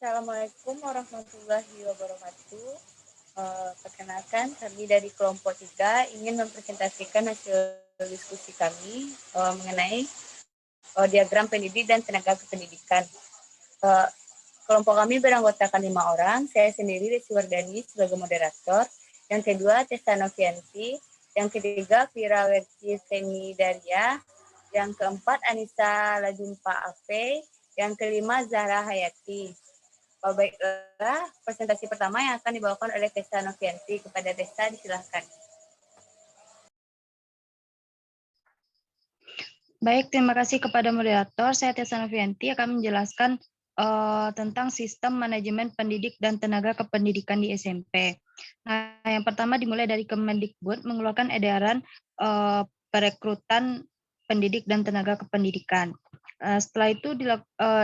Assalamualaikum warahmatullahi wabarakatuh. Perkenalkan, kami dari kelompok 3 ingin mempresentasikan hasil diskusi kami mengenai diagram pendidik dan tenaga kependidikan. Kelompok kami beranggotakan 5 orang, saya sendiri Desi Wardani sebagai moderator, yang kedua Tessa Novianti, yang ketiga Vira Werci Feni Daria, yang keempat Anissa Lajumpa Afe, yang kelima Zahra Hayati. Baiklah, presentasi pertama yang akan dibawakan oleh Tessa Novianti. Kepada Tessa, disilahkan. Baik, terima kasih kepada moderator. Saya Tessa Novianti akan menjelaskan tentang sistem manajemen pendidik dan tenaga kependidikan di SMP. Nah, yang pertama dimulai dari Kemendikbud mengeluarkan edaran perekrutan pendidik dan tenaga kependidikan. Setelah itu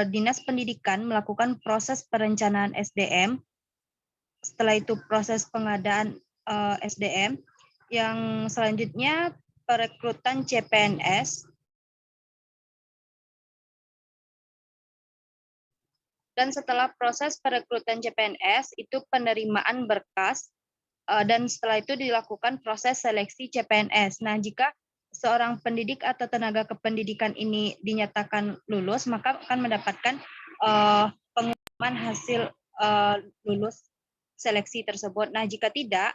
Dinas Pendidikan melakukan proses perencanaan SDM. Setelah itu proses pengadaan SDM. Yang selanjutnya perekrutan CPNS. Dan setelah proses perekrutan CPNS, itu penerimaan berkas, dan setelah itu dilakukan proses seleksi CPNS. Nah, jika seorang pendidik atau tenaga kependidikan ini dinyatakan lulus, maka akan mendapatkan pengumuman hasil lulus seleksi tersebut. Nah, jika tidak,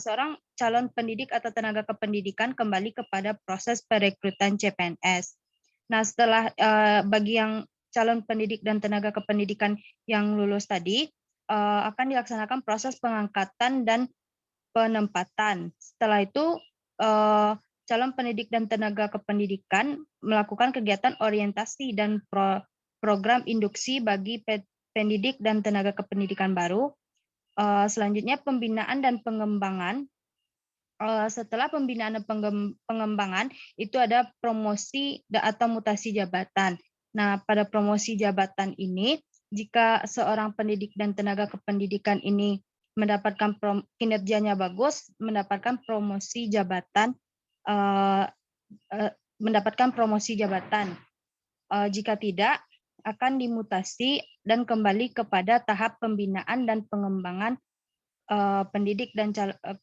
seorang calon pendidik atau tenaga kependidikan kembali kepada proses perekrutan CPNS. Nah, setelah bagi yang calon pendidik dan tenaga kependidikan yang lulus tadi, akan dilaksanakan proses pengangkatan dan penempatan. Setelah itu, calon pendidik dan tenaga kependidikan melakukan kegiatan orientasi dan program induksi bagi pendidik dan tenaga kependidikan baru. Selanjutnya, pembinaan dan pengembangan. Setelah pembinaan dan pengembangan, itu ada promosi atau mutasi jabatan. Nah, pada promosi jabatan ini, jika seorang pendidik dan tenaga kependidikan ini mendapatkan kinerjanya bagus, mendapatkan promosi jabatan, jika tidak, akan dimutasi dan kembali kepada tahap pembinaan dan pengembangan pendidik dan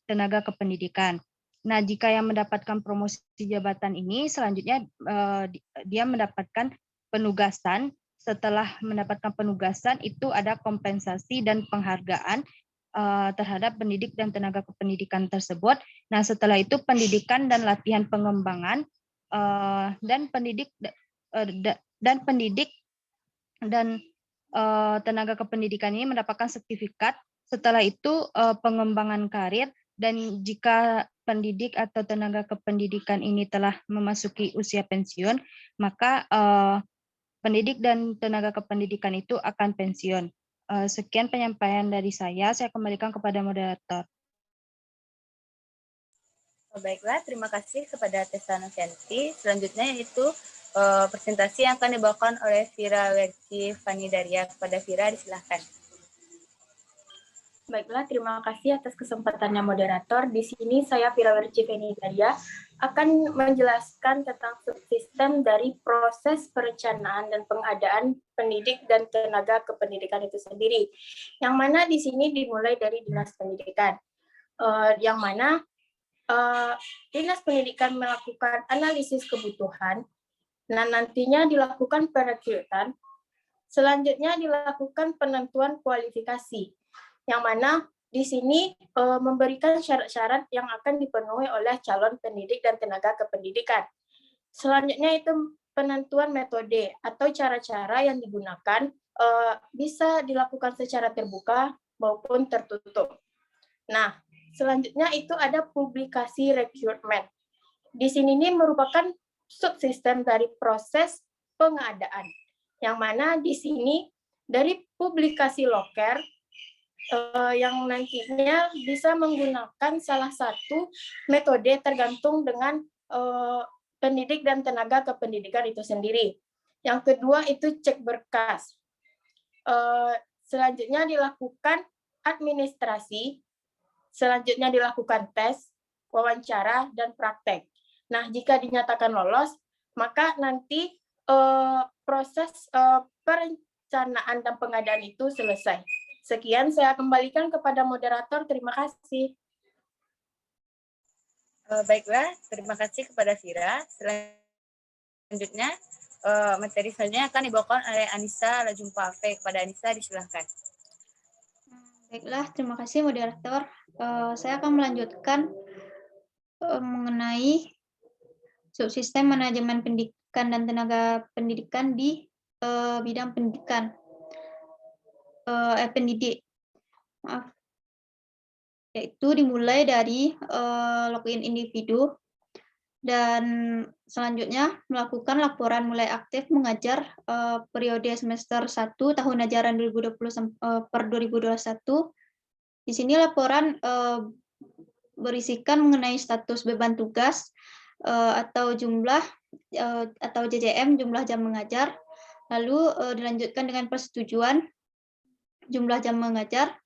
tenaga kependidikan. Nah, jika yang mendapatkan promosi jabatan ini, selanjutnya dia mendapatkan penugasan. Setelah mendapatkan penugasan, itu ada kompensasi dan penghargaan terhadap pendidik dan tenaga kependidikan tersebut. Nah, setelah itu pendidikan dan latihan pengembangan dan pendidik dan tenaga kependidikan ini mendapatkan sertifikat. Setelah itu pengembangan karir, dan jika pendidik atau tenaga kependidikan ini telah memasuki usia pensiun, maka pendidik dan tenaga kependidikan itu akan pensiun. Sekian penyampaian dari saya kembalikan kepada moderator. Baiklah, terima kasih kepada Tessa Novianti. Selanjutnya yaitu presentasi yang akan dibawakan oleh Vira Werci Fani Daria. Kepada Vira, disilahkan. Baiklah, terima kasih atas kesempatannya moderator. Di sini saya Vira Werci Feni Daria akan menjelaskan tentang subsistem dari proses perencanaan dan pengadaan pendidik dan tenaga kependidikan itu sendiri. Yang mana di sini dimulai dari Dinas Pendidikan. Yang mana Dinas Pendidikan melakukan analisis kebutuhan, dan nantinya dilakukan perekrutan. Selanjutnya dilakukan penentuan kualifikasi, yang mana di sini memberikan syarat-syarat yang akan dipenuhi oleh calon pendidik dan tenaga kependidikan. Selanjutnya itu penentuan metode atau cara-cara yang digunakan bisa dilakukan secara terbuka maupun tertutup. Nah, selanjutnya itu ada publikasi rekrutmen. Di sini ini merupakan subsistem dari proses pengadaan, yang mana di sini dari publikasi loker yang nantinya bisa menggunakan salah satu metode tergantung dengan pendidik dan tenaga kependidikan itu sendiri. Yang kedua itu cek berkas. Selanjutnya dilakukan administrasi, selanjutnya dilakukan tes, wawancara, dan praktek. Nah, jika dinyatakan lolos, maka nanti proses perencanaan perencanaan dan pengadaan itu selesai. Sekian, saya kembalikan kepada moderator. Terima kasih. Baiklah, terima kasih kepada Vira. Selanjutnya, materi selanjutnya akan dibawakan oleh Anissa Lajumpa Afe. Kepada Anissa, disilahkan. Baiklah, terima kasih moderator. Saya akan melanjutkan mengenai subsistem manajemen pendidikan dan tenaga pendidikan di bidang pendidikan. Pendidik. Maaf. Yaitu dimulai dari login individu dan selanjutnya melakukan laporan mulai aktif mengajar periode semester 1 tahun ajaran 2020 per 2021. Di sini laporan berisikan mengenai status beban tugas atau jumlah atau JJM, jumlah jam mengajar, lalu dilanjutkan dengan persetujuan jumlah jam mengajar,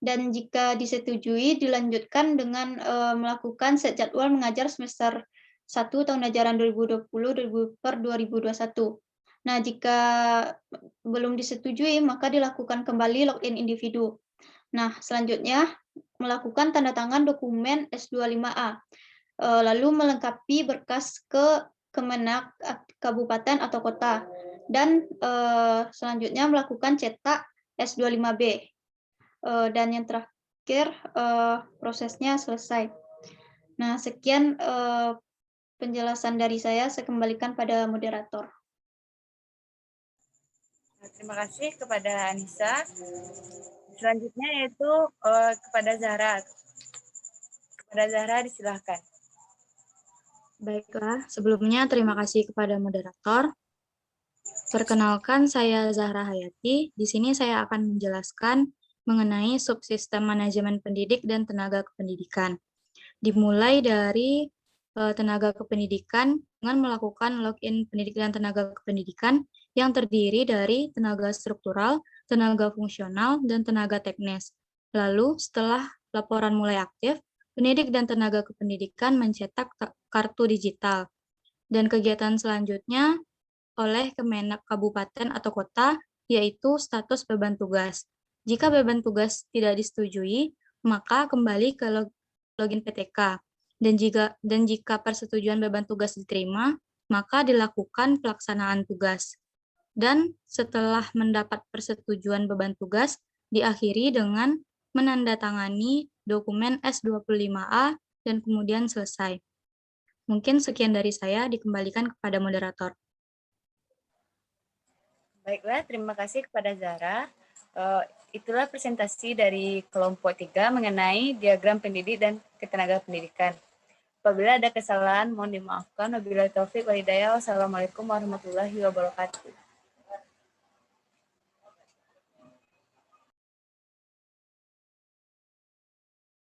dan jika disetujui dilanjutkan dengan melakukan set jadwal mengajar semester 1 tahun ajaran 2020 per 2021. Nah, jika belum disetujui maka dilakukan kembali login individu. Nah, selanjutnya melakukan tanda tangan dokumen S25A, lalu melengkapi berkas ke Kemenak kabupaten atau kota, dan selanjutnya melakukan cetak S25B. Dan yang terakhir prosesnya selesai. Nah, sekian penjelasan dari saya kembalikan pada moderator. Terima kasih kepada Anissa. Selanjutnya yaitu kepada Zahra. Kepada Zahra, disilahkan. Baiklah, sebelumnya terima kasih kepada moderator. Perkenalkan, saya Zahra Hayati. Di sini saya akan menjelaskan mengenai subsistem manajemen pendidik dan tenaga kependidikan. Dimulai dari tenaga kependidikan dengan melakukan login pendidik dan tenaga kependidikan yang terdiri dari tenaga struktural, tenaga fungsional, dan tenaga teknis. Lalu setelah laporan mulai aktif, pendidik dan tenaga kependidikan mencetak kartu digital. Dan kegiatan selanjutnya oleh Kemenak kabupaten atau kota, yaitu status beban tugas. Jika beban tugas tidak disetujui, maka kembali ke login PTK. Dan jika persetujuan beban tugas diterima, maka dilakukan pelaksanaan tugas. Dan setelah mendapat persetujuan beban tugas, diakhiri dengan menandatangani dokumen S25A dan kemudian selesai. Mungkin sekian dari saya, dikembalikan kepada moderator. Baiklah, terima kasih kepada Zahra. Itulah presentasi dari kelompok 3 mengenai diagram pendidik dan ketenaga pendidikan. Apabila ada kesalahan, mohon dimaafkan. Wabillahi taufiq wal hidayah. Wassalamualaikum warahmatullahi wabarakatuh.